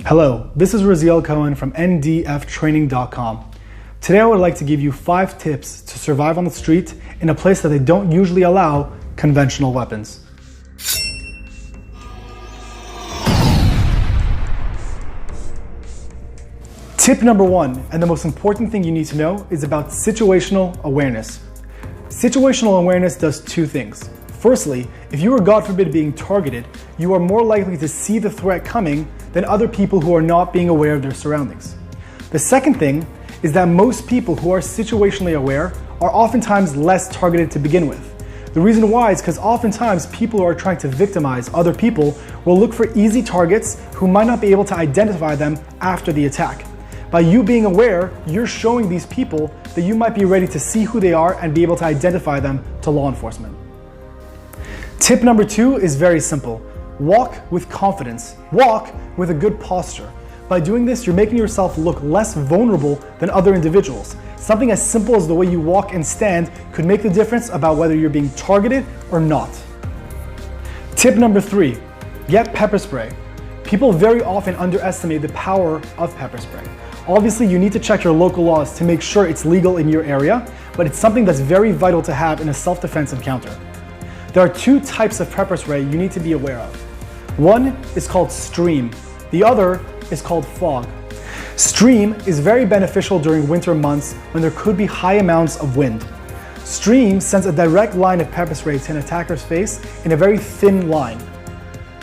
Hello, this is Raziel Cohen from ndftraining.com. Today I would like to give you 5 tips to survive on the street in a place that they don't usually allow conventional weapons. Tip number 1, and the most important thing you need to know, is about situational awareness. Situational awareness does 2 things. Firstly, if you are, God forbid, being targeted, you are more likely to see the threat coming than other people who are not being aware of their surroundings. The second thing is that most people who are situationally aware are oftentimes less targeted to begin with. The reason why is because oftentimes people who are trying to victimize other people will look for easy targets who might not be able to identify them after the attack. By you being aware, you're showing these people that you might be ready to see who they are and be able to identify them to law enforcement. Tip number 2 is very simple. Walk with confidence. Walk with a good posture. By doing this, you're making yourself look less vulnerable than other individuals. Something as simple as the way you walk and stand could make the difference about whether you're being targeted or not. Tip number 3, get pepper spray. People very often underestimate the power of pepper spray. Obviously, you need to check your local laws to make sure it's legal in your area, but it's something that's very vital to have in a self-defense encounter. There are 2 types of pepper spray you need to be aware of. One is called stream. The other is called fog. Stream is very beneficial during winter months when there could be high amounts of wind. Stream sends a direct line of pepper spray to an attacker's face in a very thin line.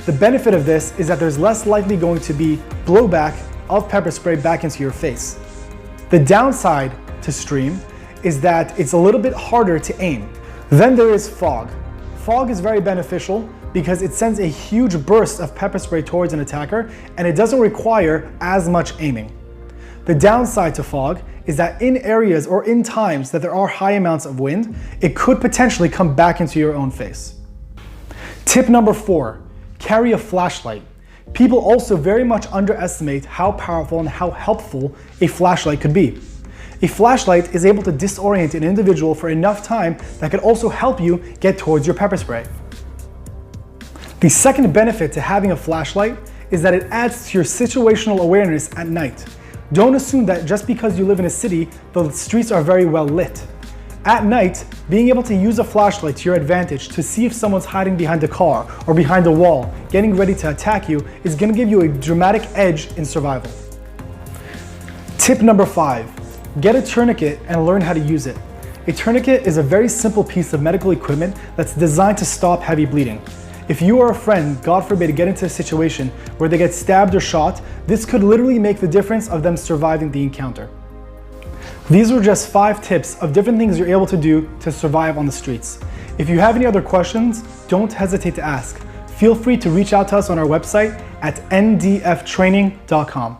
The benefit of this is that there's less likely going to be blowback of pepper spray back into your face. The downside to stream is that it's a little bit harder to aim. Then there is fog. Fog is very beneficial because it sends a huge burst of pepper spray towards an attacker and it doesn't require as much aiming. The downside to fog is that in areas or in times that there are high amounts of wind, it could potentially come back into your own face. Tip number 4, carry a flashlight. People also very much underestimate how powerful and how helpful a flashlight could be. A flashlight is able to disorient an individual for enough time that could also help you get towards your pepper spray. The second benefit to having a flashlight is that it adds to your situational awareness at night. Don't assume that just because you live in a city, the streets are very well lit. At night, being able to use a flashlight to your advantage to see if someone's hiding behind a car or behind a wall, getting ready to attack you, is going to give you a dramatic edge in survival. Tip number 5. Get a tourniquet and learn how to use it. A tourniquet is a very simple piece of medical equipment that's designed to stop heavy bleeding. If you or a friend, God forbid, get into a situation where they get stabbed or shot, this could literally make the difference of them surviving the encounter. These were just 5 tips of different things you're able to do to survive on the streets. If you have any other questions, don't hesitate to ask. Feel free to reach out to us on our website at ndftraining.com.